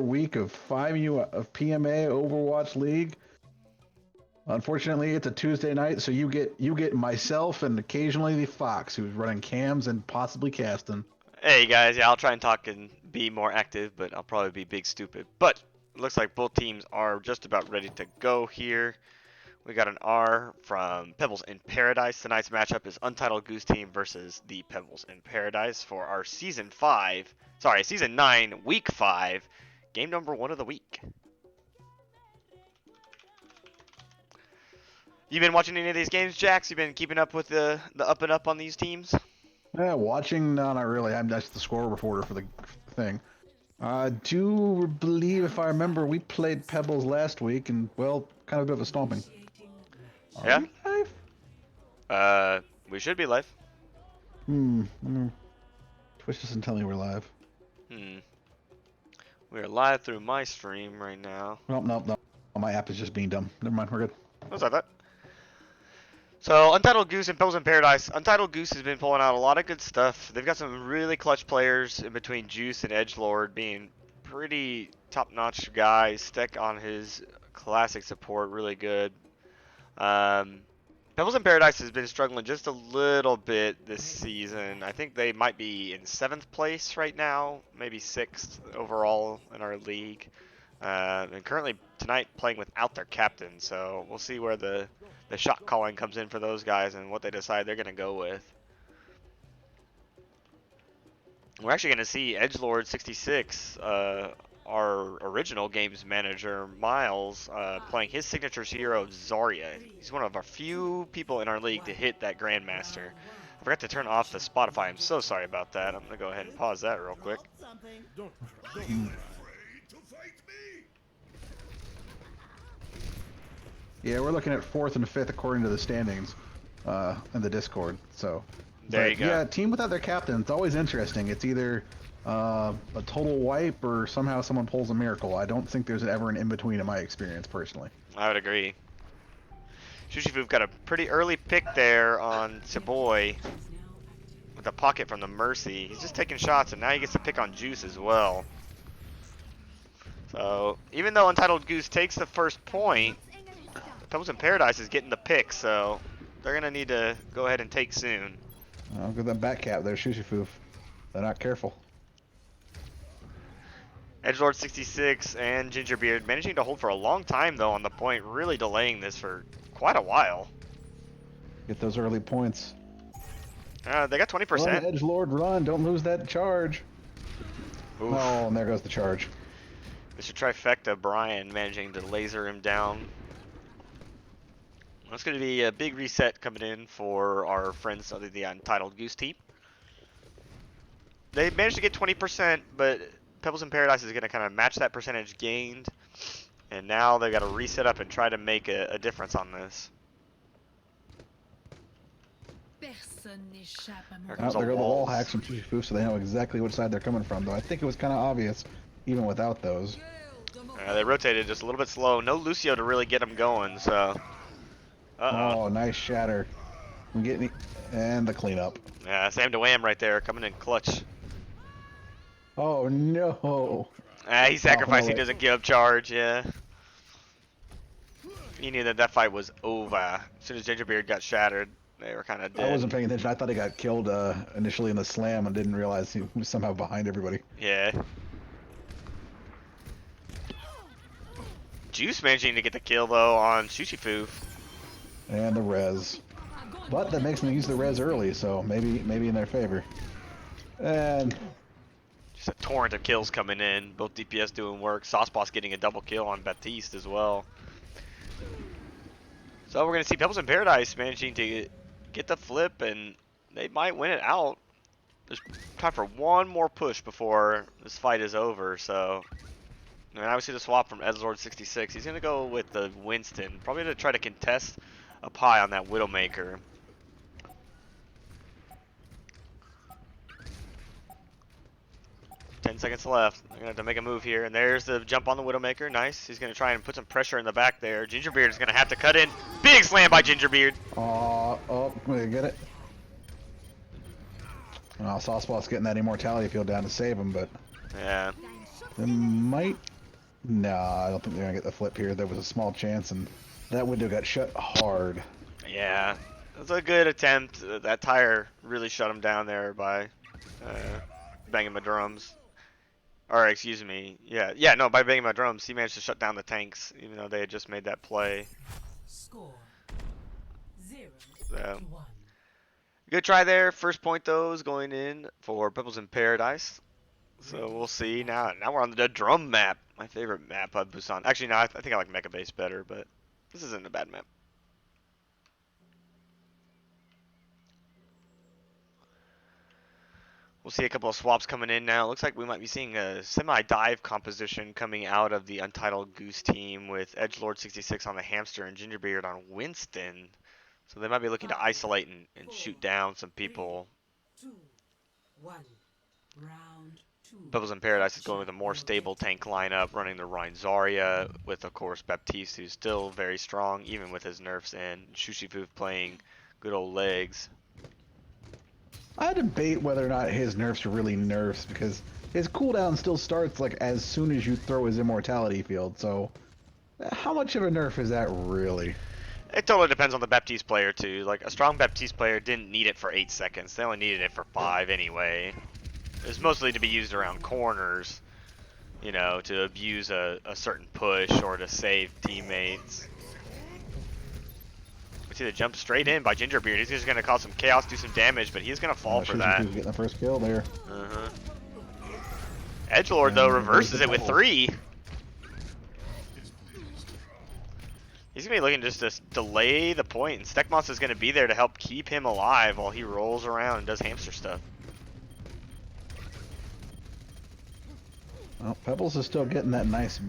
week of 5U of PMA Overwatch League. Unfortunately, it's a Tuesday night, so you get myself and occasionally the Fox, who's running cams and possibly casting. Hey guys, yeah, I'll try and talk and be more active, but I'll probably be big stupid. But it looks like both teams are just about ready to go here. We got an R from Pebbles in Paradise. Tonight's matchup is Untitled Goose team versus the Pebbles in Paradise for our season 9, week 5, game number 1 of the week. You been watching any of these games, Jax? You been keeping up with the up and up on these teams? Yeah, watching? No, not really. I'm just the score reporter for the thing. I do believe, if I remember, we played Pebbles last week, and, well, kind of a bit of a stomping. Yeah? We live? We should be live. Twitch doesn't tell me we're live. We're live through my stream right now. Nope. My app is just being dumb. Never mind, we're good. What's that? So, Untitled Goose and Pebbles in Paradise. Untitled Goose has been pulling out a lot of good stuff. They've got some really clutch players in between Juice and Edgelord being pretty top-notch guys. Steck on his classic support, really good. Pebbles in Paradise has been struggling just a little bit this season. I think they might be in 7th place right now, maybe 6th overall in our league. And currently tonight playing without their captain, so we'll see where the shot calling comes in for those guys and what they decide they're going to go with. We're actually going to see Edgelord 66, our original games manager, Miles, playing his signature hero, Zarya. He's one of our few people in our league to hit that Grandmaster. I forgot to turn off the Spotify. I'm so sorry about that. I'm going to go ahead and pause that real quick. Yeah, we're looking at 4th and 5th according to the standings in the Discord. So there you go. Yeah, team without their captain. It's always interesting. It's either a total wipe or somehow someone pulls a miracle. I don't think there's ever an in-between in my experience, personally. I would agree. Shushifu's got a pretty early pick there on Saboy with a pocket from the Mercy. He's just taking shots, and now he gets to pick on Juice as well. So even though Untitled Goose takes the first point, Pebbles in Paradise is getting the pick, so they're going to need to go ahead and take soon. Look at that back cap there, Shushifu. They're not careful. Edgelord 66 and Gingerbeard managing to hold for a long time, though, on the point, really delaying this for quite a while. Get those early points. They got 20%. Run, Edgelord, run. Don't lose that charge. Oof. Oh, and there goes the charge. Mr. Trifecta, Brian, managing to laser him down. That's going to be a big reset coming in for our friends of the Untitled Goose team. They managed to get 20%, but Pebbles in Paradise is going to kind of match that percentage gained. And now they've got to reset up and try to make a difference on this. There go the wall hacks from Shushifu, so they know exactly which side they're coming from, though I think it was kind of obvious, even without those. They rotated just a little bit slow. No Lucio to really get them going, so... Oh, nice shatter. I'm getting and the cleanup. Yeah, Sam DeWham right there, coming in clutch. Oh no! He sacrificed. He doesn't give up charge. Yeah. He knew that fight was over. As soon as Gingerbeard got shattered, they were kind of dead. I wasn't paying attention. I thought he got killed initially in the slam and didn't realize he was somehow behind everybody. Yeah. Juice managing to get the kill though on Shushifu. And the res. But that makes them use the res early, so maybe in their favor. And just a torrent of kills coming in. Both DPS doing work. Sauceboss getting a double kill on Baptiste as well. So we're going to see Pebbles in Paradise managing to get the flip, and they might win it out. There's time for one more push before this fight is over, so... And obviously the swap from Edgelord 66. He's going to go with the Winston. Probably going to try to contest up high on that Widowmaker. Ten seconds left. They're going to have to make a move here. And there's the jump on the Widowmaker. Nice. He's going to try and put some pressure in the back there. Gingerbeard is going to have to cut in. Big slam by Gingerbeard. Oh, we get it. Sauceboss getting that immortality field down to save him, but... Yeah. They might. No, I don't think they're gonna get the flip here. There was a small chance, and that window got shut hard. Yeah, it was a good attempt. That tire really shut him down there by banging my drums. Or excuse me, yeah, no, by banging my drums, he managed to shut down the tanks, even though they had just made that play. Score 0 So, to 1. good try there. First point though is going in for Pebbles in Paradise. So we'll see. Now we're on the drum map. My favorite map of Busan. Actually, no, I think I like Mecha Base better, but this isn't a bad map. We'll see a couple of swaps coming in now. Looks like we might be seeing a semi-dive composition coming out of the Untitled Goose team with Edgelord66 on the Hamster and Gingerbeard on Winston. So they might be looking to isolate and shoot down some people. 2, 1. Round 2. Pebbles in Paradise is going with a more stable tank lineup, running the Rhine Zarya with, of course, Baptiste, who's still very strong, even with his nerfs in. Shushifu playing good old legs. I debate whether or not his nerfs are really nerfs because his cooldown still starts like as soon as you throw his immortality field. So, how much of a nerf is that really? It totally depends on the Baptiste player too. Like a strong Baptiste player didn't need it for 8 seconds. They only needed it for 5 anyway. It's mostly to be used around corners, you know, to abuse a certain push or to save teammates. We see the jump straight in by Gingerbeard. He's just going to cause some chaos, do some damage, but he's going to fall for that. Getting the first kill there. Edgelord, though, reverses it with 3. He's going to be looking just to delay the point, and Stekmos is going to be there to help keep him alive while he rolls around and does hamster stuff. Well, Pebbles is still getting that nice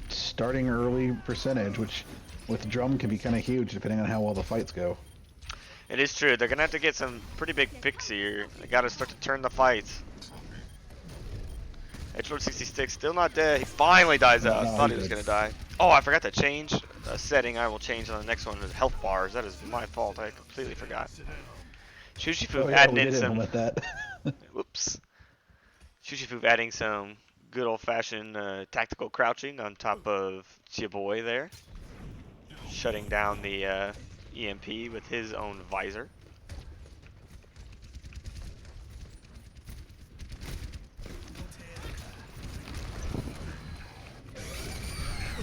starting early percentage, which with drum can be kind of huge depending on how well the fights go. It is true. They're going to have to get some pretty big picks here. They got to start to turn the fights. Edgelord66 still not dead. He finally dies out. I thought he was going to die. Oh, I forgot to change a setting. I will change on the next one is health bars. That is my fault. I completely forgot. Shushifu adding in some. That. Whoops. Shushifu adding some good old-fashioned tactical crouching on top of Chiaboy there, shutting down the EMP with his own visor.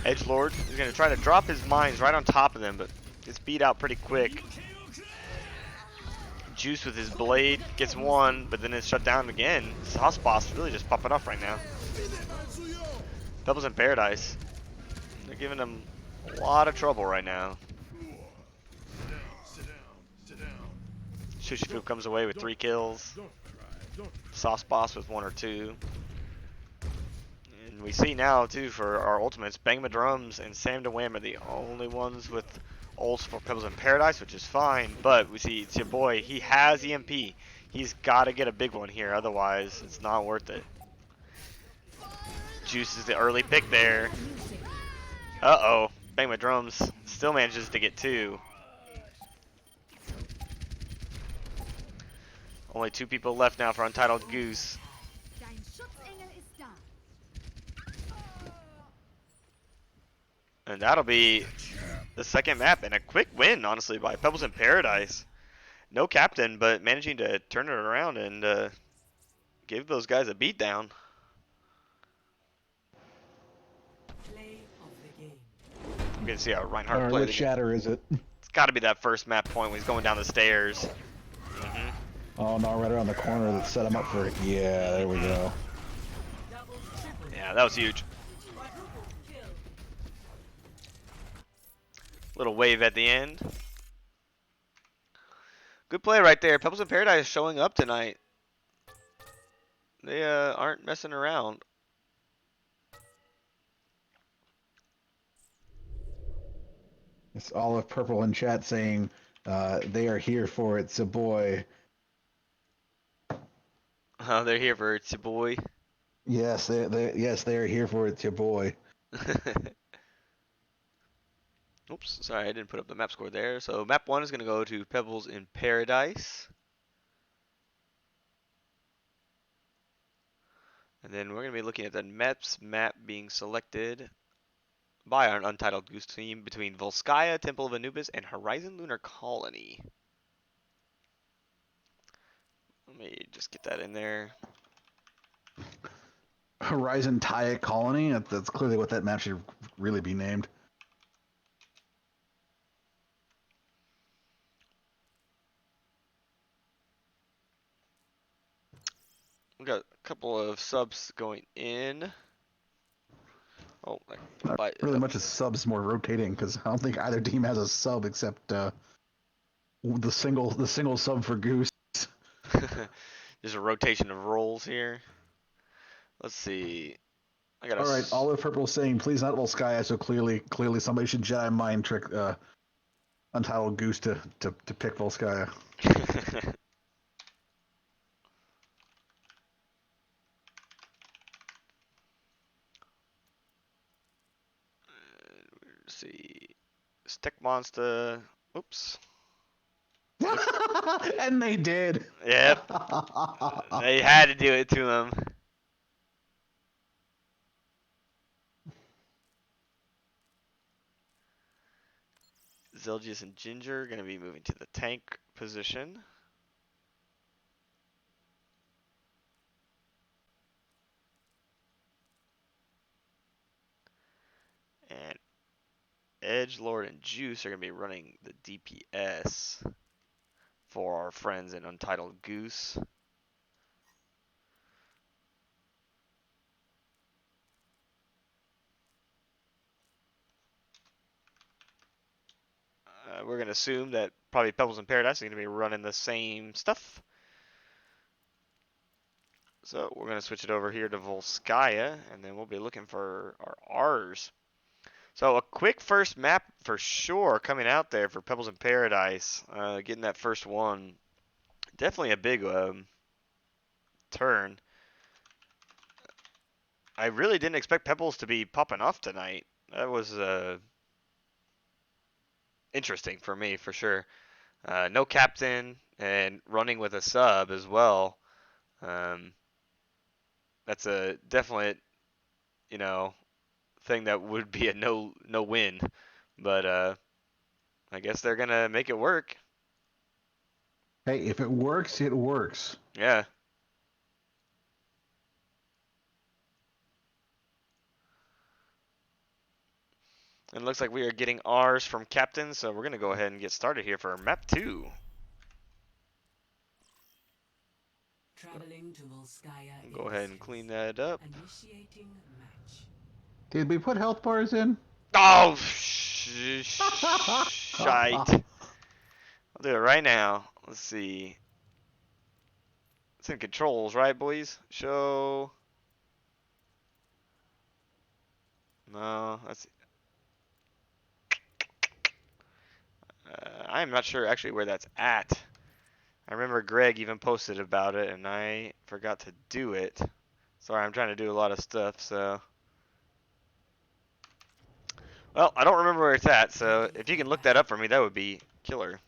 Edgelord is going to try to drop his mines right on top of them, but gets beat out pretty quick. Juice with his blade gets one, but then it's shut down again. Sauce Boss really just popping off right now. Pebbles in Paradise. They're giving him a lot of trouble right now. Shushifu comes away with 3 kills. Sauce Boss with 1 or 2. And we see now, too, for our ultimates, Bang My Drums and Sam to Wham are the only ones with ults for Pebbles in Paradise, which is fine. But we see it's your boy. He has EMP. He's got to get a big one here, otherwise it's not worth it. Juice is the early pick there. Uh-oh. Bang My Drums still manages to get 2. Only 2 people left now for Untitled Goose. And that'll be the second map, and a quick win, honestly, by Pebbles in Paradise. No captain, but managing to turn it around and give those guys a beatdown. I'm going to see how Reinhardt play. Which shatter is it? It's got to be that first map point when he's going down the stairs. Oh no, right around the corner that set him up for it. Yeah, there we go. Yeah, that was huge. Little wave at the end. Good play right there. Pebbles in Paradise showing up tonight. They aren't messing around. It's Olive Purple in chat saying they are here for it, it's a boy. Oh, they're here for it's your boy. Yes, they are here for it, it's your boy. Oops, sorry, I didn't put up the map score there. So map 1 is going to go to Pebbles in Paradise. And then we're going to be looking at the MEPS map being selected by our Untitled Goose team between Volskaya, Temple of Anubis, and Horizon Lunar Colony. Let me just get that in there. Horizon Taya Colony. That's clearly what that map should really be named. We got a couple of subs going in. Oh, Not but really much as subs, more rotating, because I don't think either team has a sub except the single sub for Goose. there's a rotation of roles here. Let's see. I got All right, Olive Purple saying, please not Volskaya, so clearly somebody should Jedi mind trick Untitled Goose to pick Volskaya. Let's see. Stick Monster. Oops. And they did. Yep. They had to do it to him. Zelgius and Ginger are going to be moving to the tank position. And Edgelord and Juice are going to be running the DPS for our friends in Untitled Goose. We're going to assume that probably Pebbles in Paradise is going to be running the same stuff. So we're going to switch it over here to Volskaya, and then we'll be looking for our R's. So a quick first map for sure coming out there for Pebbles in Paradise. Getting that first one. Definitely a big turn. I really didn't expect Pebbles to be popping off tonight. That was interesting for me, for sure. No captain and running with a sub as well. That's a definite, thing that would be a no win. But I guess they're gonna make it work. Hey, if it works, it works. Yeah. And it looks like we are getting R's from Captain, so we're going to go ahead and get started here for map 2. Traveling to Volskaya. Go ahead and clean that up. Initiating match. Did we put health bars in? Oh, shite. I'll do it right now. Let's see. It's in controls, right, boys? Show. No, that's. I'm not sure actually where that's at. I remember Greg even posted about it, and I forgot to do it. Sorry, I'm trying to do a lot of stuff, so. Well, I don't remember where it's at, so if you can look that up for me, that would be killer.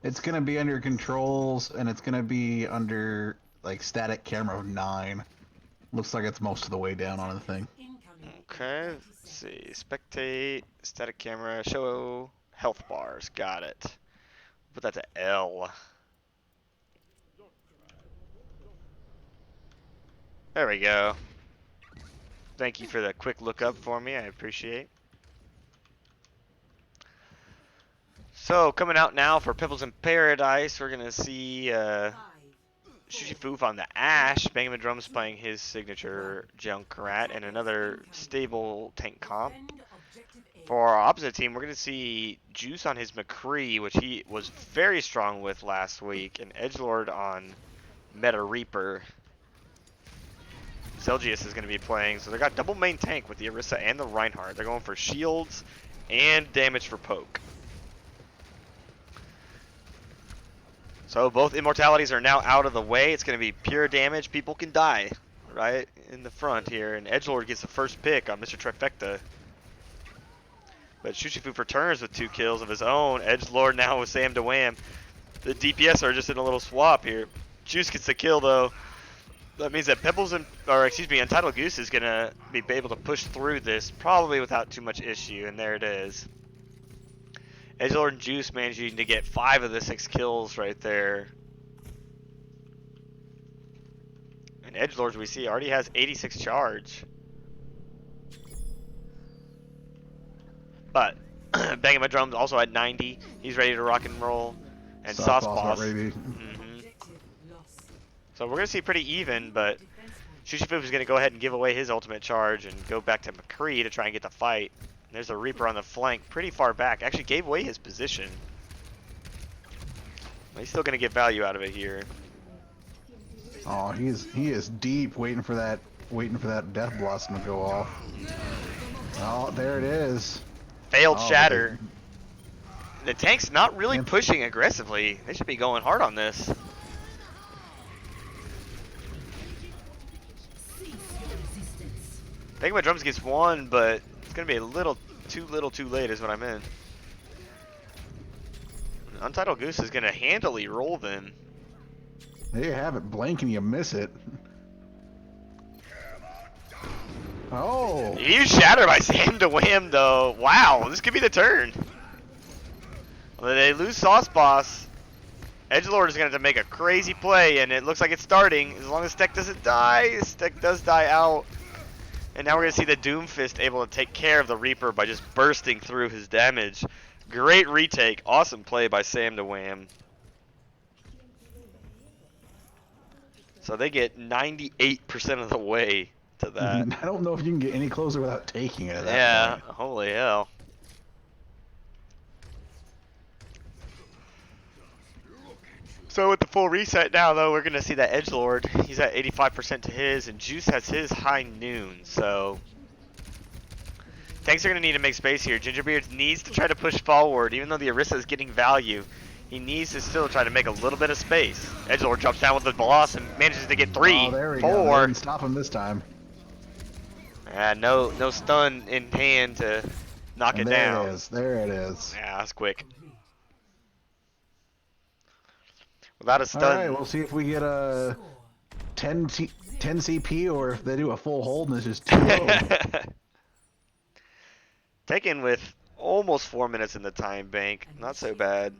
It's gonna be under controls, and it's gonna be under like static camera of 9. Looks like it's most of the way down on the thing. Okay, let's see. Spectate, static camera, show health bars. Got it. Put that to L. There we go. Thank you for the quick look up for me. I appreciate. So coming out now for Pebbles in Paradise, we're gonna see Shushifu on the Ash. Bangman Drums playing his signature Junkrat, and another stable tank comp. For our opposite team, we're going to see Juice on his McCree, which he was very strong with last week, and Edgelord on Meta Reaper. Zelgius is going to be playing, so they got double main tank with the Orisa and the Reinhardt. They're going for shields and damage for poke. So both immortalities are now out of the way. It's going to be pure damage. People can die right in the front here, and Edgelord gets the first pick on Mr. Trifecta. But Shushifu returns with 2 kills of his own. Edgelord now with Sam to Wham. The DPS are just in a little swap here. Juice gets the kill though. That means that Pebbles Untitled Goose is gonna be able to push through this probably without too much issue, and there it is. Edgelord and Juice managing to get 5 of the 6 kills right there. And Edgelord, we see, already has 86 charge. But Banging My Drums also at 90. He's ready to rock and roll. And Sauce Boss. So we're going to see pretty even, but Shushifu is going to go ahead and give away his ultimate charge and go back to McCree to try and get the fight. There's a Reaper on the flank pretty far back. Actually gave away his position. He's still going to get value out of it here. Oh, he is deep, waiting for that Death Blossom to go off. Oh, there it is. Failed Shatter. The tank's not really pushing aggressively. They should be going hard on this. I think my drums gets 1, but it's gonna be a little too late is what I meant. Untitled Goose is gonna handily roll them. There you have it. Blink and you miss it. Oh! Huge shatter by Sam to Wham though. Wow, this could be the turn. Well, they lose Sauce Boss. Edgelord is going to have to make a crazy play, and it looks like it's starting. As long as Steck doesn't die, Steck does die out. And now we're going to see the Doomfist able to take care of the Reaper by just bursting through his damage. Great retake. Awesome play by Sam to Wham. So they get 98% of the way to that. I don't know if you can get any closer without taking it at that Yeah, point. holy hell. So with the full reset now, though, we're going to see that Edgelord, he's at 85% to his, and Juice has his high noon, so tanks are going to need to make space here. Gingerbeard needs to try to push forward, even though the Orisa is getting value. He needs to still try to make a little bit of space. Edgelord jumps down with the boss and manages to get 3, Oh, there we 4. go. They didn't stop him this time. No stun in hand to knock it down. There it is. There it is. Yeah, that's quick. Without a stun. Alright, we'll see if we get a 10 CP or if they do a full hold and it's just too low. Taken with almost 4 minutes in the time bank. Not so bad.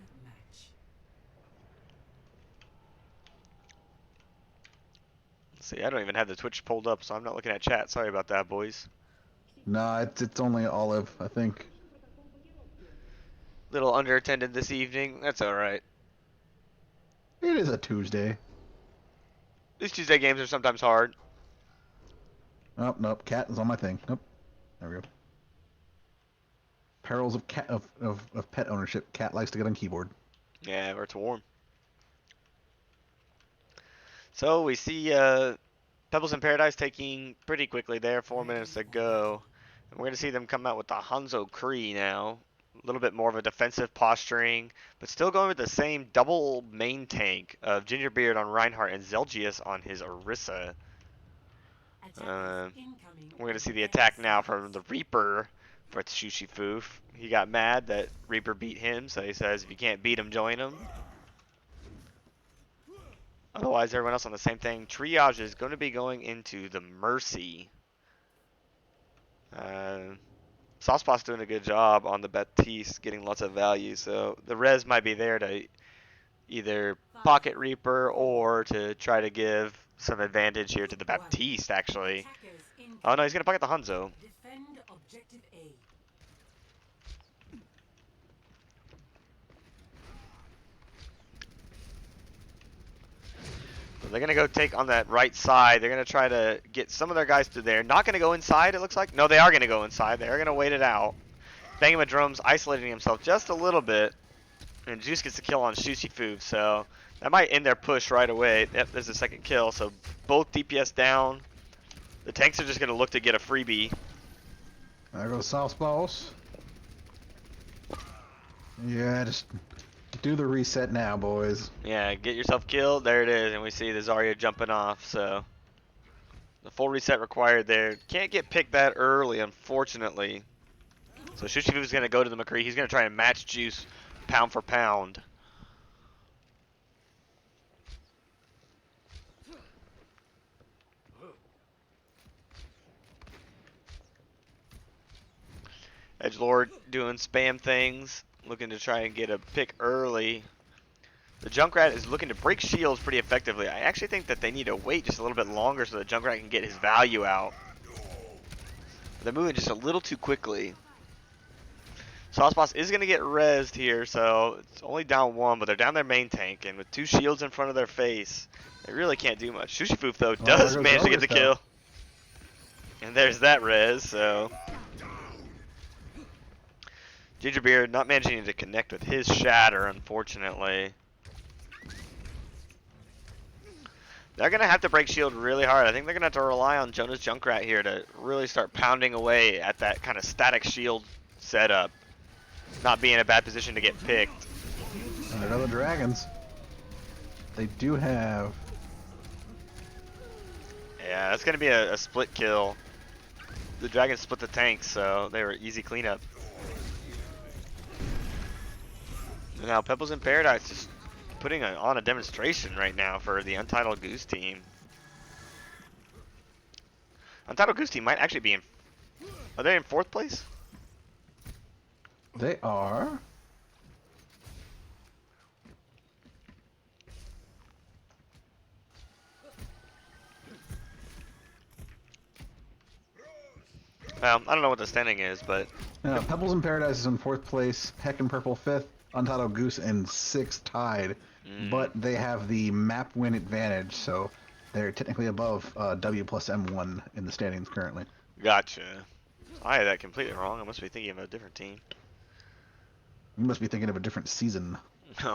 Let's see, I don't even have the Twitch pulled up, so I'm not looking at chat. Sorry about that, boys. No, it's only Olive, I think. Little underattended this evening. That's alright. It is a Tuesday. These Tuesday games are sometimes hard. Oh, nope, cat is on my thing. Nope. There we go. Perils of cat of pet ownership. Cat likes to get on keyboard. Yeah, where it's warm. So we see Pebbles in Paradise taking pretty quickly there, 4 minutes to go. And we're going to see them come out with the Hanzo Kree now. A little bit more of a defensive posturing, but still going with the same double main tank of Gingerbeard on Reinhardt and Zelgius on his Orisa. We're going to see the attack now from the Reaper for Shushifu. He got mad that Reaper beat him, so he says if you can't beat him, join him. Otherwise, everyone else on the same thing. Triage is going to be going into the Mercy. Saucepa's doing a good job on the Baptiste, getting lots of value. So the res might be there to either pocket Reaper or to try to give some advantage here to the Baptiste, actually. Oh no, he's going to pocket the Hanzo. Defend objective A. So they're going to go take on that right side. They're going to try to get some of their guys to there. Not going to go inside, it looks like. No, they are going to go inside. They're going to wait it out. Banging with Drums, isolating himself just a little bit. And Juice gets the kill on Shushifu, so that might end their push right away. Yep, there's a second kill. So both DPS down. The tanks are just going to look to get a freebie. There goes South Boss. Yeah, just do the reset now, boys. Yeah, get yourself killed. There it is. And we see the Zarya jumping off, so the full reset required there. Can't get picked that early, unfortunately. So Shushifu's going to go to the McCree. He's going to try and match Juice pound for pound. Edgelord doing spam things, looking to try and get a pick early. The Junkrat is looking to break shields pretty effectively. I actually think that they need to wait just a little bit longer so the Junkrat can get his value out. They're moving just a little too quickly. Sauceboss is going to get rezzed here, so it's only down one, but they're down their main tank, and with 2 shields in front of their face, they really can't do much. Sushifoof, though, does manage to get the kill. And there's that res, so... Gingerbeard not managing to connect with his shatter, unfortunately. They're going to have to break shield really hard. I think they're going to have to rely on Jonah's Junkrat here to really start pounding away at that kind of static shield setup. Not be in a bad position to get picked. And there are the dragons. They do have... Yeah, that's going to be a split kill. The dragons split the tanks, so they were easy cleanup. And now Pebbles in Paradise just putting on a demonstration right now for the Untitled Goose team. Untitled Goose team might actually be in... Are they in 4th place? They are. Well, I don't know what the standing is, but... Pebbles in Paradise is in 4th place, Heck and Purple 5th, Untitled Goose in 6th tied. But they have the map win advantage, so they're technically above W plus M1 in the standings currently. Gotcha. I had that completely wrong. I must be thinking of a different team. You must be thinking of a different season.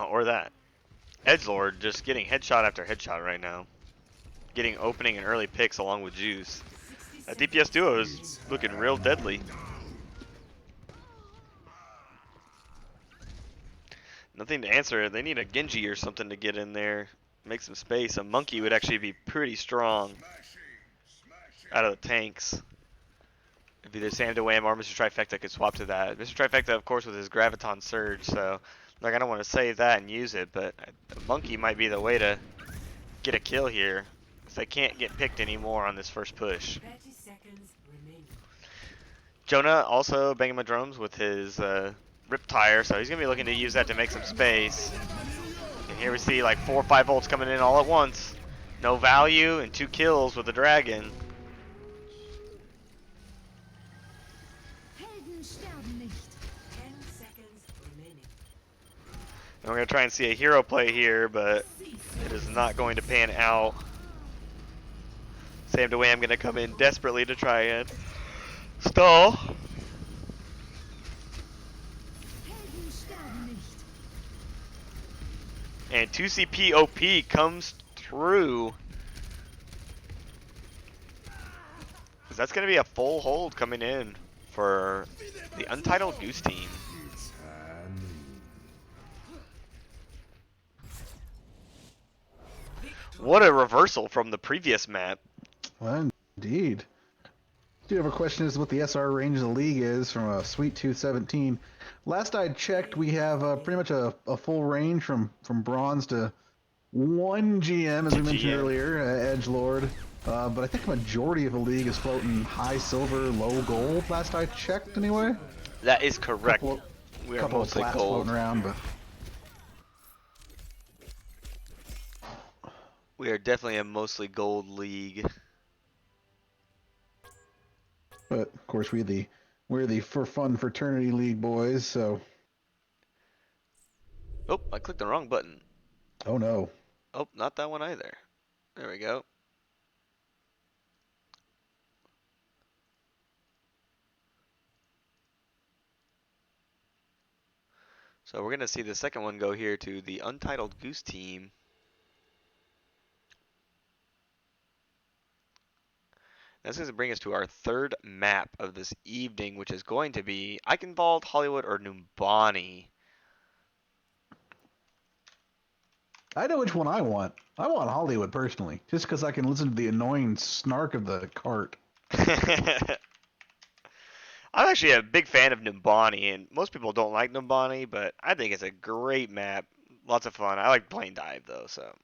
Or that. Edgelord just getting headshot after headshot right now. Getting opening and early picks along with Juice. That DPS duo is looking real deadly. Nothing to answer. They need a Genji or something to get in there. Make some space. A monkey would actually be pretty strong out of the tanks. If either Sam DeWham or Mr. Trifecta could swap to that. Mr. Trifecta, of course, with his Graviton Surge, so like I don't want to save that and use it, but a monkey might be the way to get a kill here. Because they can't get picked anymore on this first push. 30 seconds remaining. Jonah also banging my drums with his Rip Tire, so he's going to be looking to use that to make some space. And here we see like 4 or 5 volts coming in all at once. No value and 2 kills with the dragon. 10 seconds remaining. And we're going to try and see a hero play here, but it is not going to pan out. Sam DeWham going to come in desperately to try and stall. And 2CP OP comes through. That's going to be a full hold coming in for the Untitled Goose team. What a reversal from the previous map. Well, indeed. Do you have a question as to what the SR range of the league is from a Sweet Tooth 17? Last I checked, we have pretty much a full range from bronze to 1 GM, as we mentioned earlier, Edgelord. But I think a majority of the league is floating high silver, low gold. Last I checked, anyway. That is correct. We are Couple of mostly flats gold. floating around, We are definitely a mostly gold league. but of course we're the for fun fraternity league boys. So. Oh, I clicked the wrong button. Oh no. Oh, not that one either. There we go. So we're going to see the second one go here to the Untitled Goose team. That's going to bring us to our third map of this evening, which is going to be Eichenwald, Hollywood, or Numbani. I know which one I want. I want Hollywood personally, just because I can listen to the annoying snark of the cart. I'm actually a big fan of Numbani, and most people don't like Numbani, but I think it's a great map. Lots of fun. I like playing dive, though, so.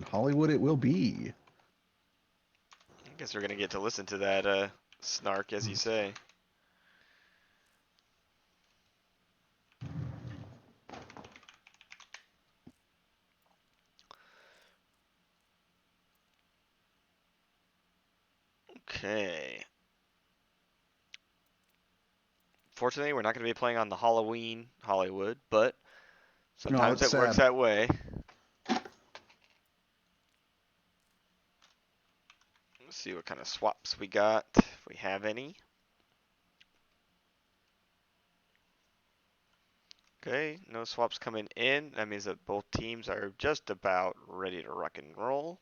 Hollywood it will be. I Guess we're gonna get to listen to that snark, as you say. Okay. Fortunately, we're not going to be playing on the Halloween Hollywood, but sometimes it's it works sad. that way. Let's see what kind of swaps we got, if we have any. Okay, no swaps coming in. That means that both teams are just about ready to rock and roll.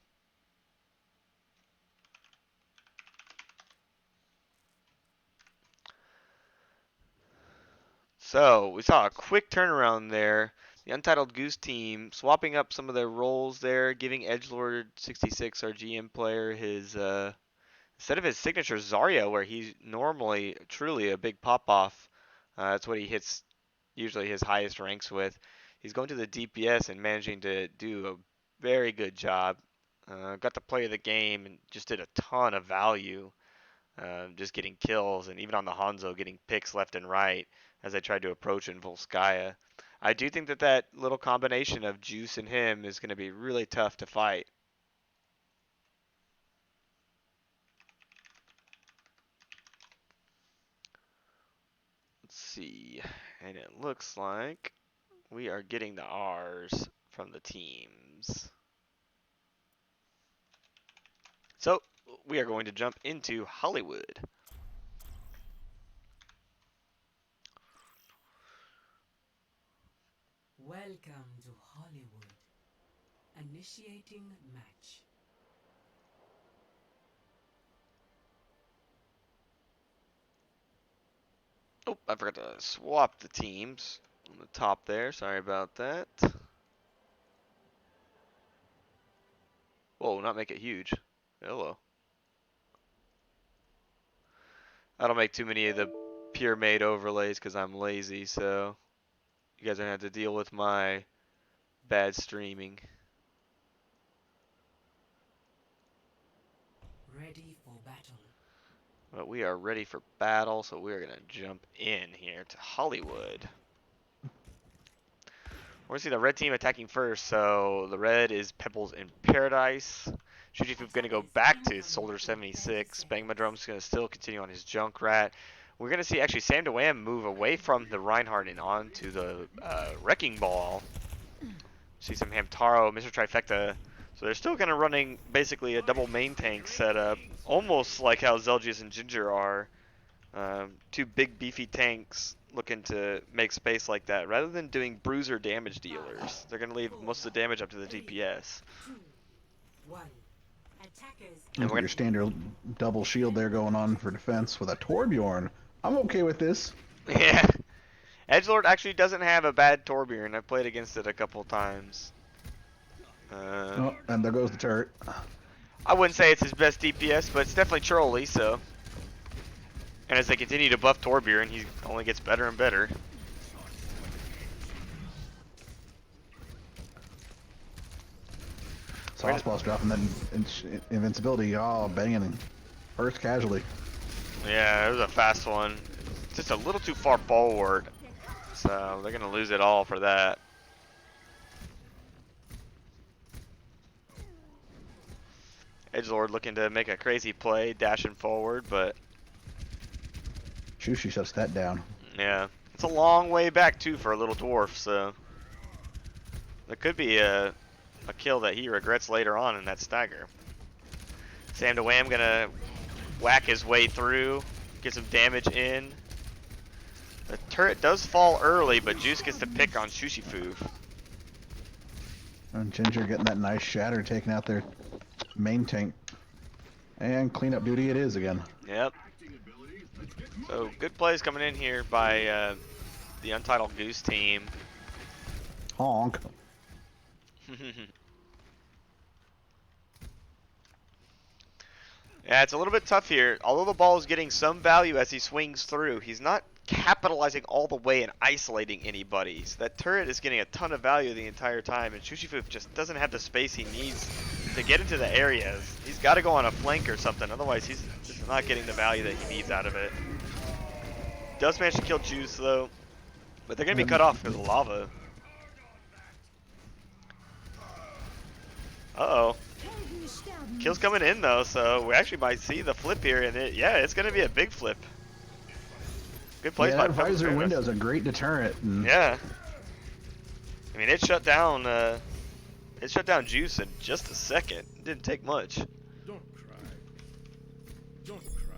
So, we saw a quick turnaround there. The Untitled Goose team swapping up some of their roles there, giving Edgelord66, our GM player, his instead of his signature Zarya, where he's normally truly a big pop-off. That's what he hits usually his highest ranks with. He's going to the DPS and managing to do a very good job. Got to play the game and just did a ton of value. Just getting kills and even on the Hanzo getting picks left and right as I tried to approach in Volskaya. I do think that that little combination of Juice and him is going to be really tough to fight. Let's see. And it looks like we are getting the R's from the teams. So we are going to jump into Hollywood. Welcome to Hollywood. Initiating match. Oh, I forgot to swap the teams on the top there. Sorry about that. Whoa, not make it huge. Hello. I don't make too many of the pure made overlays because I'm lazy, so you guys are going to have to deal with my bad streaming. Ready for battle. But we are ready for battle, so we're going to jump in here to Hollywood. We're going to see the red team attacking first, so the red is Pebbles in Paradise. Shujifu's going to go back to Soldier 76. Bangmadrum's going to still continue on his Junkrat. We're going to see actually Sam DeWham move away from the Reinhardt and onto the Wrecking Ball. See some Hamtaro, Mr. Trifecta. So they're still kind of running basically a double main tank setup, almost like how Zelgius and Ginger are. Two big beefy tanks looking to make space like that, rather than doing bruiser damage dealers. They're going to leave most of the damage up to the DPS. 2, 1. Attackers. And your standard double shield there going on for defense with a Torbjorn. I'm okay with this. Yeah. Edgelord actually doesn't have a bad Torbjorn. I've played against it a couple times. Oh, and there goes the turret. I wouldn't say it's his best DPS, but it's definitely trolly, so. And as they continue to buff Torbjorn, he only gets better and better. Sauceballs dropping that invincibility. Oh, banging. First casualty. Yeah, it was a fast one. Just a little too far forward. So they're going to lose it all for that. Edgelord looking to make a crazy play, dashing forward, but Shushi shuts that down. yeah. It's a long way back, too, for a little dwarf, so there could be a kill that he regrets later on in that stagger. Sam DeWham going to whack his way through, get some damage in. The turret does fall early, but Juice gets to pick on Shushifu. And Ginger getting that nice shatter, taking out their main tank. And cleanup duty it is again. Yep. So good plays coming in here by the Untitled Goose team. Honk. Yeah, it's a little bit tough here. Although the ball is getting some value as he swings through, he's not capitalizing all the way and isolating anybody. So that turret is getting a ton of value the entire time, and Shushifu just doesn't have the space he needs to get into the areas. He's got to go on a flank or something, otherwise he's just not getting the value that he needs out of it. Does manage to kill Juice though, but they're going to be cut off because of lava. Uh-oh. Kill's coming in though, so we actually might see the flip here, and it's going to be a big flip. Good place by that visor window's a great deterrent. Yeah. I mean, it shut down Juice in just a second. It didn't take much. Don't cry. Don't cry.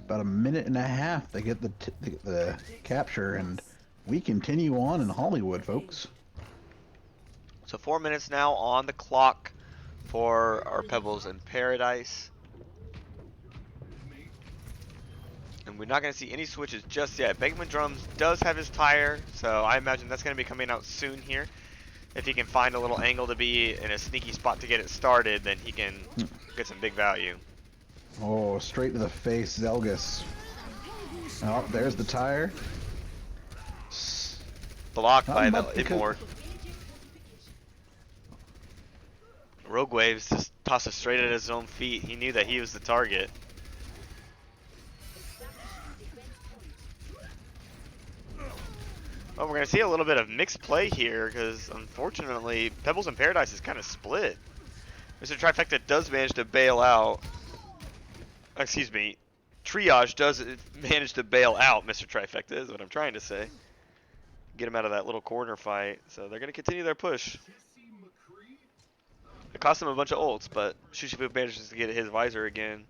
About a minute and a half to get the capture, and we continue on in Hollywood, folks. So 4 minutes now on the clock for our Pebbles in Paradise. And we're not going to see any switches just yet. Beckman Drums does have his tire, so I imagine that's going to be coming out soon here. If he can find a little angle to be in a sneaky spot to get it started, then he can get some big value. Oh, straight to the face, Zelgus. Oh, there's the tire. Blocked by the Immort. Rogue Waves just tossed it straight at his own feet. He knew that he was the target. Well, we're going to see a little bit of mixed play here because, unfortunately, Pebbles in Paradise is kind of split. Mr. Trifecta does manage to bail out. Excuse me. Triage does manage to bail out Mr. Trifecta, is what I'm trying to say. Get him out of that little corner fight. So they're going to continue their push. It cost him a bunch of ults, but Shushifu manages to get his visor again.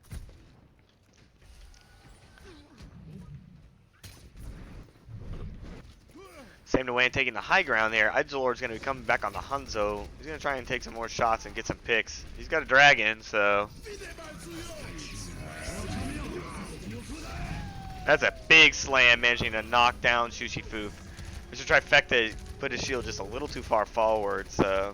Same to Wayne taking the high ground there. Idolord's going to be coming back on the Hanzo. He's going to try and take some more shots and get some picks. He's got a dragon, so... That's a big slam, managing to knock down Shushifu. Mr. Trifecta put his shield just a little too far forward, so...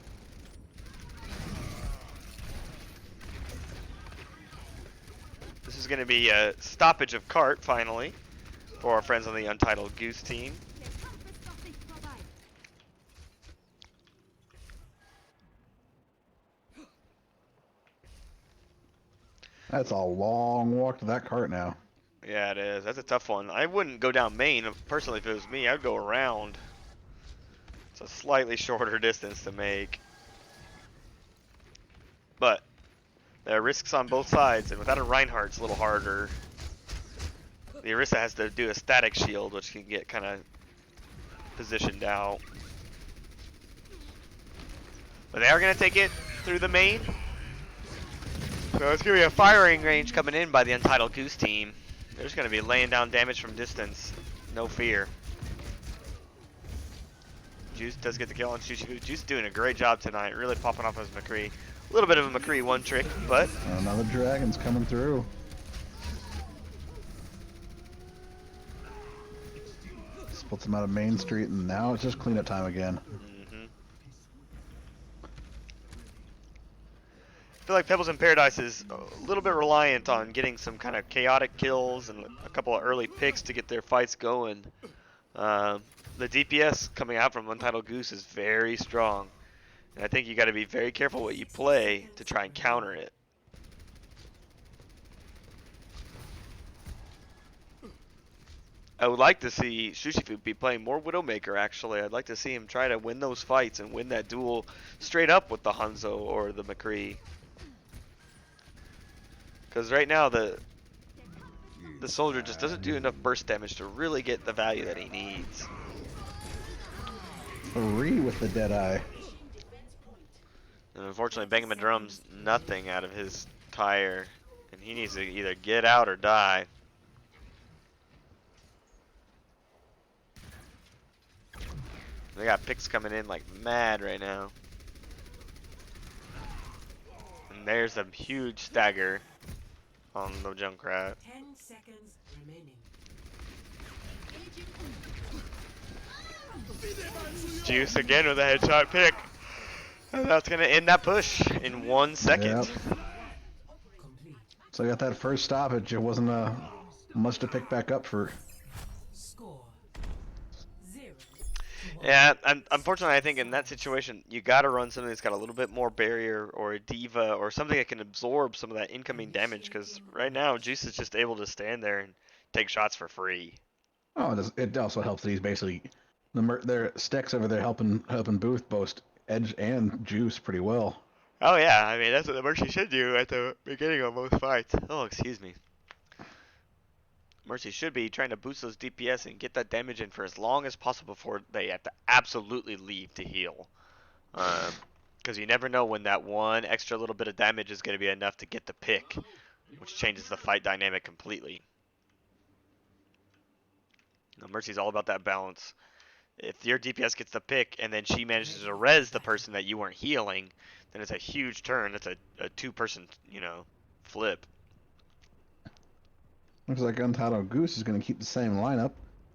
This is going to be a stoppage of cart, finally, for our friends on the Untitled Goose team. That's a long walk to that cart now. Yeah, it is. That's a tough one. I wouldn't go down main. Personally, if it was me, I'd go around. It's a slightly shorter distance to make. But there are risks on both sides, and without a Reinhardt, it's a little harder. The Orisa has to do a static shield, which can get kind of positioned out. But they are going to take it through the main. So it's going to be a firing range coming in by the Untitled Goose team. They're just going to be laying down damage from distance. No fear. Juice does get the kill on Shushifu. Juice doing a great job tonight. Really popping off as McCree. A little bit of a McCree one trick, but... Another dragon's coming through. Splits him out of Main Street, and now it's just cleanup time again. I feel like Pebbles in Paradise is a little bit reliant on getting some kind of chaotic kills and a couple of early picks to get their fights going. The DPS coming out from Untitled Goose is very strong. And I think you got to be very careful what you play to try and counter it. I would like to see Shushifu be playing more Widowmaker, actually. I'd like to see him try to win those fights and win that duel straight up with the Hanzo or the McCree. Because right now the soldier just doesn't do enough burst damage to really get the value that he needs. Free with the Deadeye. And unfortunately, Benjamin Drums nothing out of his tire, and he needs to either get out or die. They got picks coming in like mad right now. And there's a huge stagger on the Junkrat. 10 seconds remaining. Juice again with a headshot pick. And that's going to end that push in 1 second. Yep. So I got that first stoppage. It wasn't much to pick back up for. Score 0-1. Yeah, and unfortunately, I think in that situation, you got to run something that's got a little bit more barrier or a diva or something that can absorb some of that incoming damage. Because right now, Juice is just able to stand there and take shots for free. Oh, it also helps that he's basically their Stex over there helping Booth boast edge and juice pretty well. Oh yeah, I mean that's what the Mercy should do at the beginning of most fights. Oh, excuse me. Mercy should be trying to boost those DPS and get that damage in for as long as possible before they have to absolutely leave to heal. Because you never know when that one extra little bit of damage is going to be enough to get the pick, which changes the fight dynamic completely. Now, Mercy's all about that balance. If your DPS gets the pick and then she manages to res the person that you weren't healing, then it's a huge turn. That's a two-person, flip. Looks like Untitled Goose is going to keep the same lineup.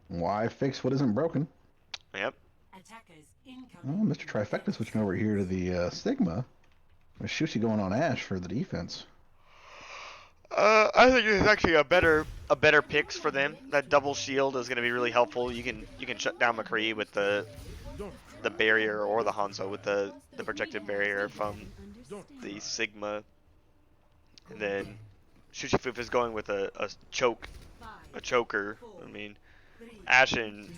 Why fix what isn't broken? Yep. Attackers Oh, incoming. Mr. Trifecta switching over here to the Sigma. With Shushi going on Ash for the defense. I think it's actually a better picks for them. That double shield is going to be really helpful. You can shut down McCree with the barrier or the Hanzo with the protective barrier from the Sigma, and then Shushifuf is going with a choker. I mean, Ash and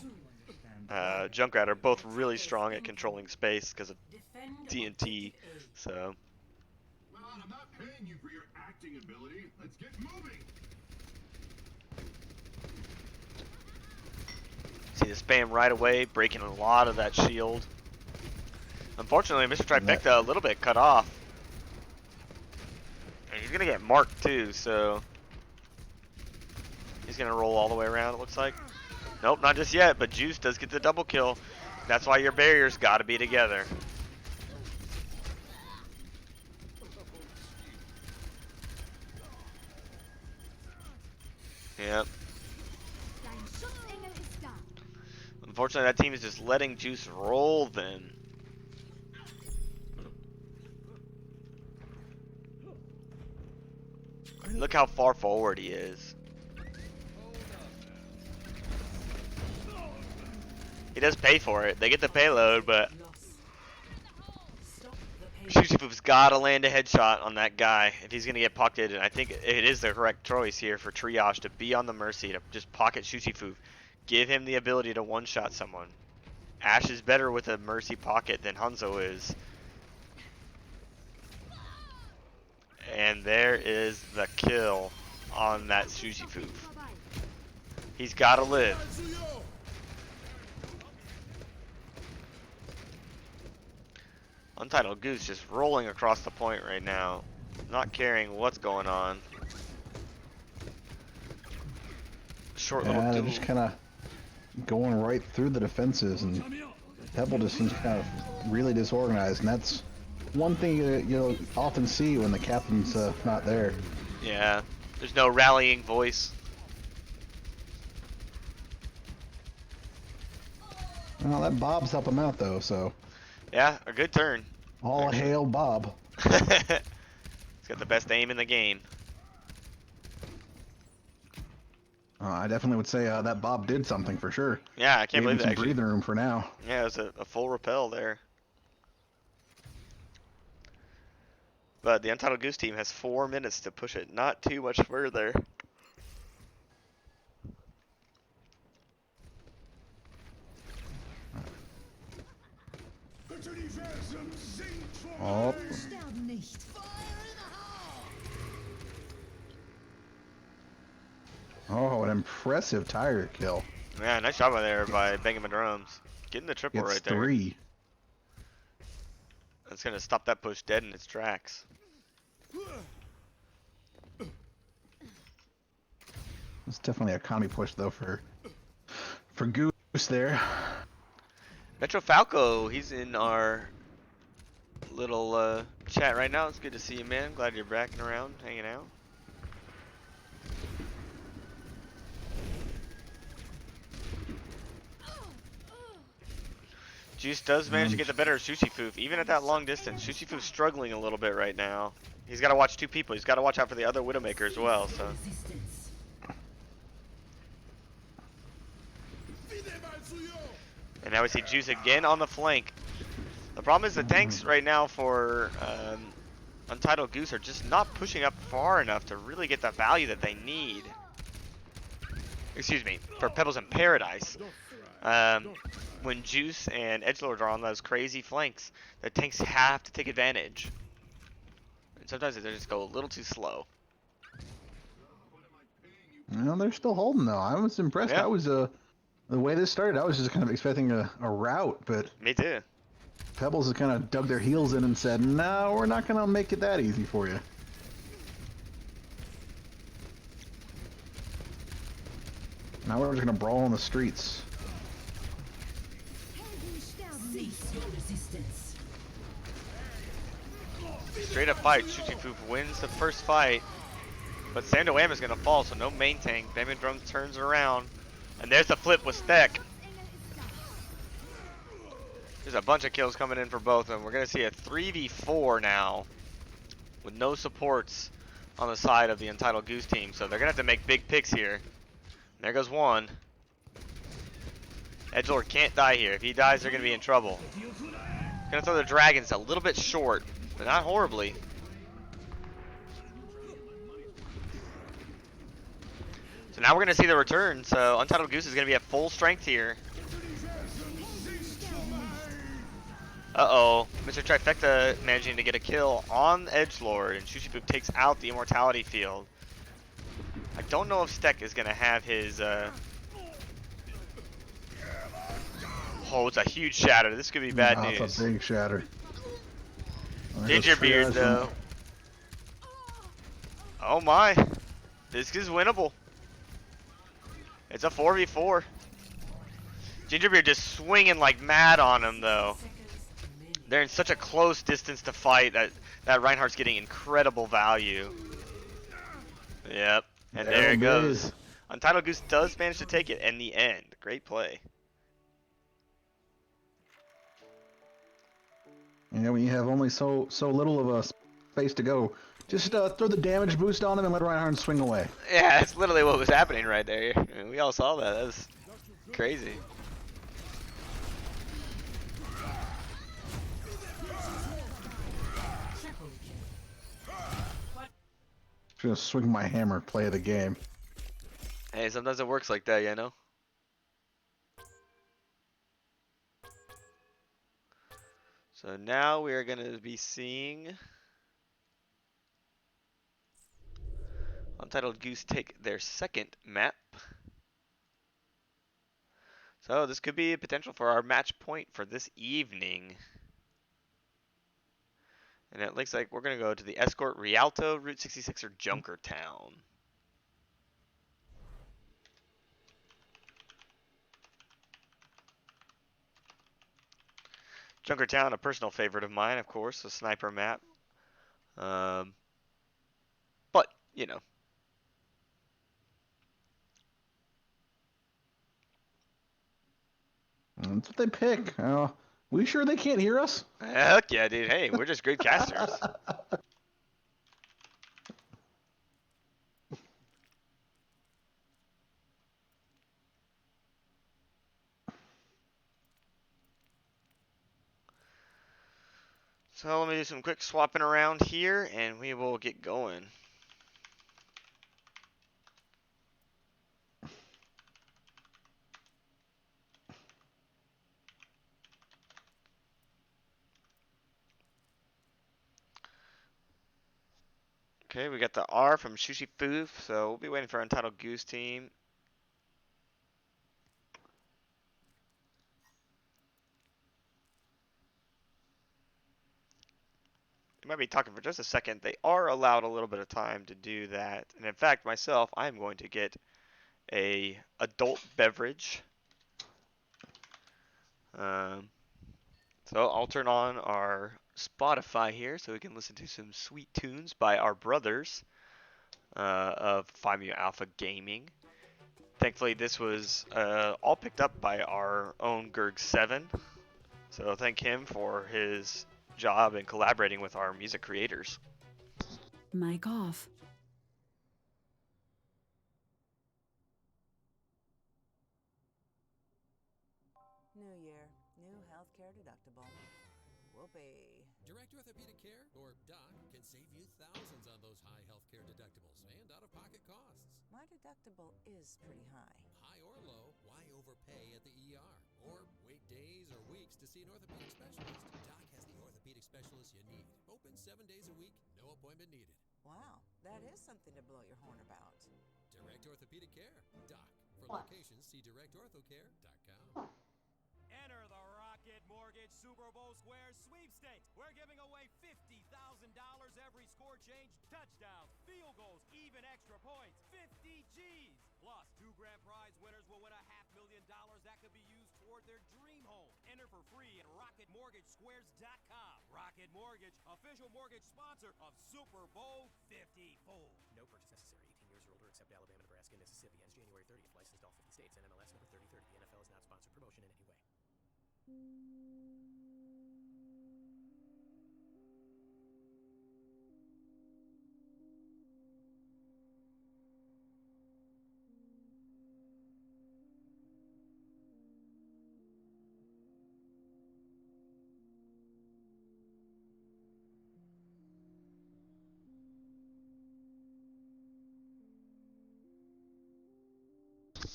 Junkrat are both really strong at controlling space because of TNT. So. Well, I'm not paying you for your acting ability. Let's get moving. See the spam right away, breaking a lot of that shield. Unfortunately, Mr. Trifecta a little bit cut off. And he's gonna get marked too, so he's gonna roll all the way around, it looks like. Nope, not just yet, but Juice does get the double kill. That's why your barriers gotta be together. Yep. Unfortunately, that team is just letting Juice roll then. Look how far forward he is. He does pay for it. They get the payload, but Shushifuf's gotta land a headshot on that guy if he's gonna get pocketed, and I think it is the correct choice here for Triage to be on the Mercy, to just pocket Shushifuf. Give him the ability to one-shot someone. Ash is better with a Mercy pocket than Hanzo is. And there is the kill on that Shushifuf. He's gotta live. Untitled Goose just rolling across the point right now, not caring what's going on. Short little They're duel. just kind of going right through the defenses, and Pebble just seems kind of really disorganized, and that's one thing you'll often see when the captain's not there. Yeah, there's no rallying voice. Well, that Bob's helping him out though, so Yeah, a good turn. all hail Bob. He's got the best aim in the game. I definitely would say that Bob did something for sure. Yeah, I can't Gave him believe it some actually. breathing room for now. Yeah, it was a full repel there. But the Untitled Goose team has 4 minutes to push it not too much further. Oh, oh, an impressive tire kill. Yeah, nice job by there by banging my drums. Getting the triple Gets right there. 3. That's gonna stop that push dead in its tracks. It's definitely a economy push though for Goose there. Metro Falco, he's in our little chat right now. It's good to see you, man. Glad you're back and around, hanging out. Juice does manage to get the better of Shushifuf, even at that long distance. Shushifuf's struggling a little bit right now. He's got to watch 2 people. He's got to watch out for the other Widowmaker as well. So And now we see Juice again on the flank. The problem is the tanks right now for Untitled Goose are just not pushing up far enough to really get the value that they need. Excuse me, for Pebbles in Paradise. When Juice and Edgelord are on those crazy flanks, the tanks have to take advantage. And sometimes they just go a little too slow. Well, they're still holding though. I was impressed. Yeah. I was the way this started, I was just kind of expecting a rout, but Me too. Pebbles has kind of dug their heels in and said, "No, we're not going to make it that easy for you." Now we're just going to brawl in the streets. Cease your resistance. Straight up fight. Shuchifu wins the first fight. But Sandoam is going to fall, so no main tank. Bama Drum turns around. And there's the flip with Steck. There's a bunch of kills coming in for both of them. We're going to see a 3v4 now. With no supports on the side of the Untitled Goose team. So they're going to have to make big picks here. There goes one. Edgelord can't die here. If he dies, they're going to be in trouble. Going to throw the dragons a little bit short, but not horribly. So now we're going to see the return. So Untitled Goose is going to be at full strength here. Uh-oh. Mr. Trifecta managing to get a kill on Edgelord, and Shushipoop takes out the Immortality Field. I don't know if Steck is going to have his... Oh, it's a huge shatter. This could be bad news. It's a big shatter. Gingerbeard, though. Oh my. This is winnable. It's a 4v4. Gingerbeard just swinging like mad on him, though. They're in such a close distance to fight that Reinhardt's getting incredible value. Yep. And there it goes. Untitled Goose does manage to take it in the end. Great play. Yeah, when you have only so little of a space to go, just throw the damage boost on him and let Reinhardt swing away. Yeah, that's literally what was happening right there. I mean, we all saw that. That was crazy. Just gonna swing my hammer, play the game. Hey, sometimes it works like that, you know? So now we are going to be seeing Untitled Goose take their second map. So this could be a potential for our match point for this evening. And it looks like we're going to go to the Escort, Rialto, Route 66, or Junkertown. Junkertown, a personal favorite of mine, of course, a sniper map. But, you know. That's what they pick. We sure they can't hear us? Heck yeah, dude. Hey, we're just good casters. So let me do some quick swapping around here, and we will get going. Okay, we got the R from Sushi Foof, so we'll be waiting for our Untitled Goose team. You might be talking for just a second. They are allowed a little bit of time to do that. And in fact, myself, I'm going to get a adult beverage. So I'll turn on our Spotify here so we can listen to some sweet tunes by our brothers of Phi Mu Alpha Gaming. Thankfully, this was all picked up by our own Gerg7. So thank him for his job in collaborating with our music creators. Mic off. New Year, be? Direct Orthopedic Care, or DOC, can save you thousands on those high healthcare deductibles and out-of-pocket costs. My deductible is pretty high. High or low, why overpay at the ER? Or wait days or weeks to see an orthopedic specialist? DOC has the orthopedic specialist you need. Open 7 days a week, no appointment needed. Wow, that is something to blow your horn about. Direct Orthopedic Care, DOC. For locations, see directorthocare.com. Enter the Rocket Mortgage Super Bowl Square Sweepstakes. We're giving away $50,000 every score change, touchdowns, field goals, even extra points. 50 G's. Plus, 2 grand prize winners will win $500,000 that could be used toward their dream home. Enter for free at RocketMortgageSquares.com. Rocket Mortgage, official mortgage sponsor of Super Bowl 54. No purchase necessary. 18 years or older except Alabama, Nebraska, and Mississippi. Ends January 30th. Licensed all 50 states. NMLS number 3030. The NFL is not sponsored promotion in any way.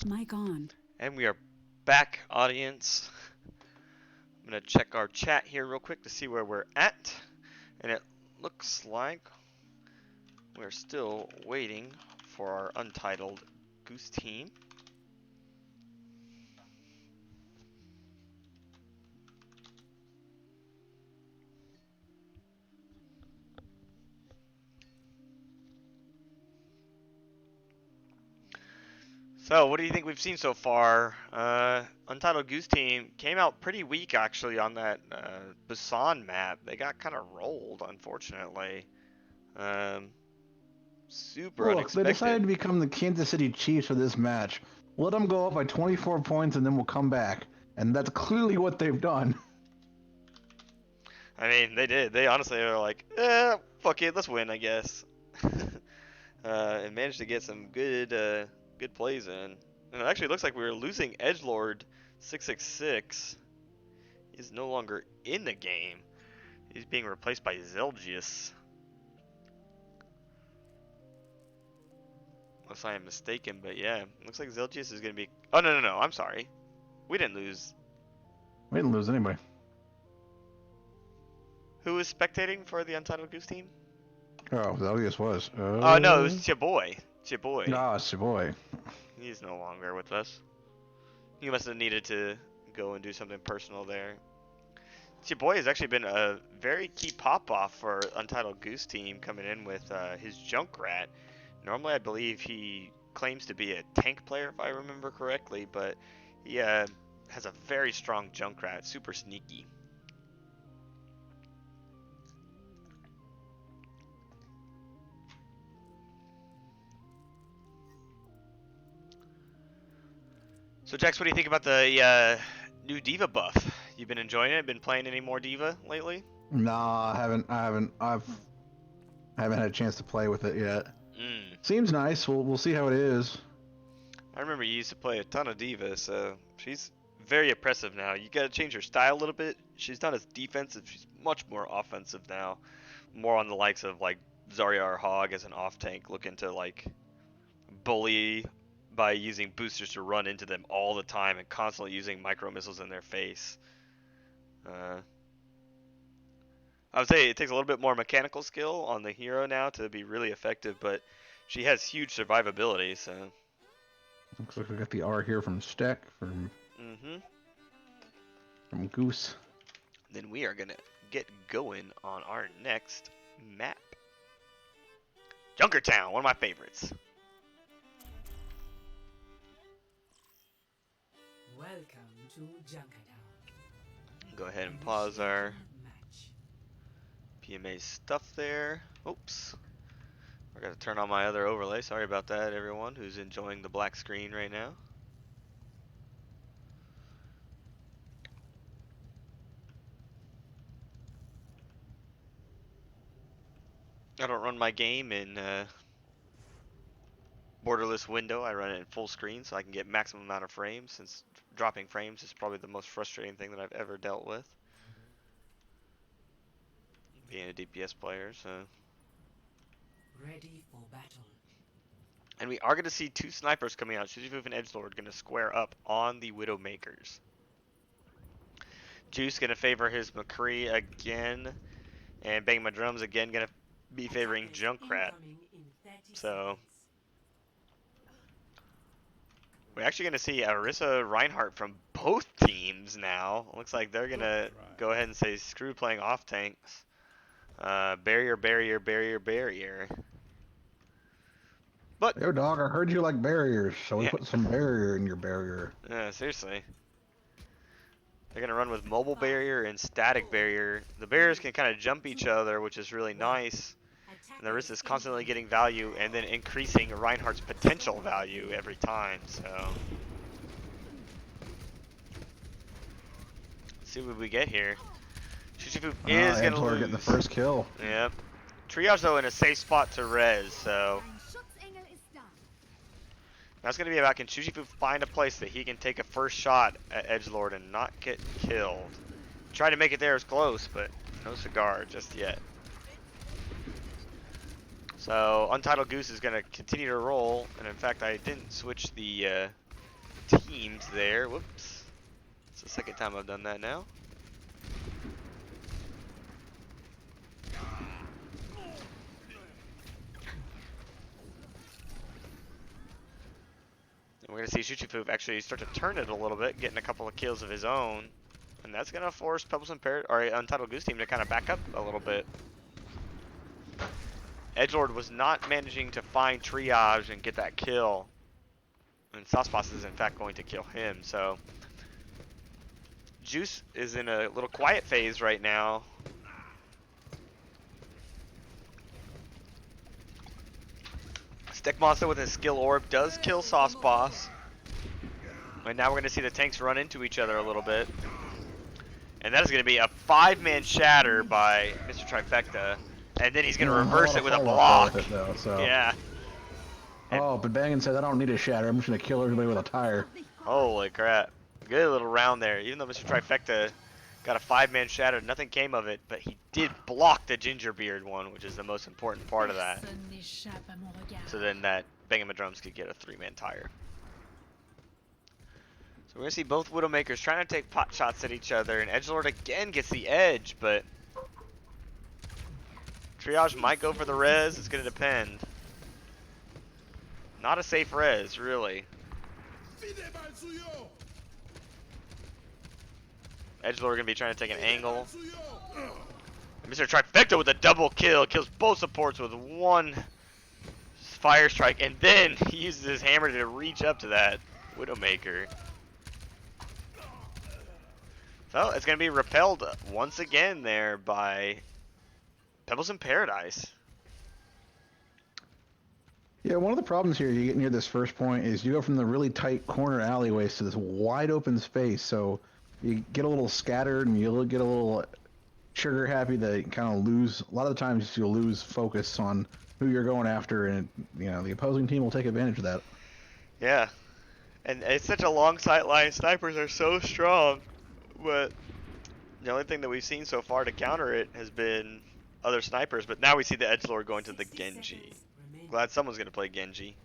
Mic on. And we are back, audience. I'm going to check our chat here real quick to see where we're at. And it looks like we're still waiting for our Untitled Goose team. So, what do you think we've seen so far? Untitled Goose team came out pretty weak, actually, on that Busan map. They got kind of rolled, unfortunately. Super Look, unexpected. they decided to become the Kansas City Chiefs for this match. Let them go up by 24 points, and then we'll come back. And that's clearly what they've done. I mean, they did. They honestly were like, fuck it, let's win, I guess. And managed to get some good plays in. And it actually looks like we were losing Edgelord 666. He's no longer in the game. He's being replaced by Zelgius. Unless I am mistaken, but yeah, looks like Zelgius is going to be... Oh, no, I'm sorry. We didn't lose. We didn't lose anyway. Who is spectating for the Untitled Goose team? Oh, Zelgius was. Oh, no, it was Chiboy. Ah, it's your boy. He's no longer with us. He must have needed to go and do something personal there. Chiboy has actually been a very key pop-off for Untitled Goose team, coming in with his Junkrat. Normally, I believe he claims to be a tank player, if I remember correctly, but he has a very strong Junkrat, super sneaky. So, Jax, what do you think about the new Diva buff? You been enjoying it? Been playing any more Diva lately? Nah, I haven't had a chance to play with it yet. Seems nice. We'll see how it is. I remember you used to play a ton of Diva, so she's very oppressive now. You gotta change her style a little bit. She's not as defensive. She's much more offensive now. More on the likes of like Zarya or Hog as an off tank, looking to like bully by using boosters to run into them all the time and constantly using micro missiles in their face. I would say it takes a little bit more mechanical skill on the hero now to be really effective, but she has huge survivability, so... Looks like we got the R here from Steck, from Goose. Then we are going to get going on our next map. Junkertown, one of my favorites. Welcome to Junkertown. Go ahead and pause our PMA stuff there. Oops. I got to turn on my other overlay. Sorry about that, everyone who's enjoying the black screen right now. I don't run my game in borderless window. I run it in full screen so I can get maximum amount of frames, since dropping frames is probably the most frustrating thing that I've ever dealt with. being a DPS player. So, Ready for battle. and we are going to see 2 snipers coming out. Shujifoof and Edgelord going to square up on the Widowmakers. Juice going to favor his McCree again, and Bang My Drums again going to be favoring Junkrat. So we're actually going to see Arissa Reinhardt from both teams now. Looks like they're going to go ahead and say screw playing off tanks. Barrier, barrier, barrier, barrier. But Yo, dog, I heard you like barriers, so we Yeah. put some barrier in your barrier. yeah, seriously. They're going to run with mobile barrier and static barrier. The barriers can kind of jump each other, which is really nice. And Arissa is constantly getting value and then increasing Reinhardt's potential value every time. So let's see what we get here. Shujifoof is going to lose. Getting the first kill. Yep. Triage though in a safe spot to res, so that's going to be about, can Shujifoof find a place that he can take a first shot at Edgelord and not get killed? Try to make it there as close, but no cigar just yet. So Untitled Goose is going to continue to roll, and in fact I didn't switch the teams there. Whoops. It's the second time I've done that now. And we're going to see Shujifoof actually start to turn it a little bit, getting a couple of kills of his own. And that's going to force Pebbles and Untitled Goose team to kind of back up a little bit. Edgelord was not managing to find Triage and get that kill. And Saucepass is in fact going to kill him, so Juice is in a little quiet phase right now. Stick Monster with his skill orb does kill Saucepass. And now we're going to see the tanks run into each other a little bit. And that is going to be a 5-man shatter by Mr. Trifecta. And then he's going to reverse it with a block. Yeah. Oh, but Bangin says I don't need a shatter. I'm just going to kill everybody with a tire. Holy crap. Good little round there. Even though Mr. Trifecta got a 5-man shatter, nothing came of it. But he did block the Gingerbeard one, which is the most important part of that. So then that Bang My Drums could get a 3-man tire. So we're going to see both Widowmakers trying to take pot shots at each other. And Edgelord again gets the edge, but Triage might go for the res. It's going to depend. Not a safe res, really. Edgelord going to be trying to take an angle. And Mr. Trifecta with a double kill. Kills both supports with 1 fire strike. And then he uses his hammer to reach up to that Widowmaker. So it's going to be repelled once again there by Pebbles in Paradise. Yeah, one of the problems here you get near this first point is you go from the really tight corner alleyways to this wide open space, so you get a little scattered and you'll get a little trigger happy that you kind of lose. A lot of the times you'll lose focus on who you're going after, and you know the opposing team will take advantage of that. Yeah, and it's such a long sight line. Snipers are so strong, but the only thing that we've seen so far to counter it has been other snipers. But now we see the Edgelord going to the Genji. Glad someone's going to play Genji.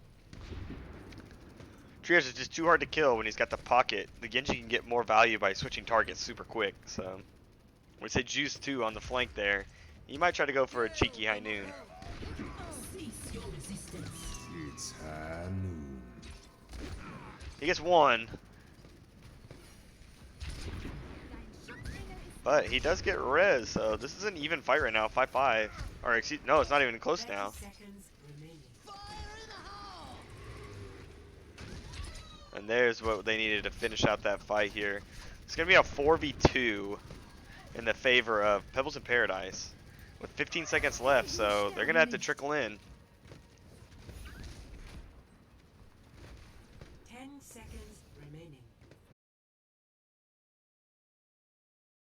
Triage is just too hard to kill when he's got the pocket. The Genji can get more value by switching targets super quick. So we say Juice too on the flank there. He might try to go for a cheeky high noon. It's high noon. He gets 1. But he does get res, so this is an even fight right now, 5-5. Or excuse, no, it's not even close now. And there's what they needed to finish out that fight here. It's going to be a 4v2 in the favor of Pebbles in Paradise with 15 seconds left, so they're going to have to trickle in.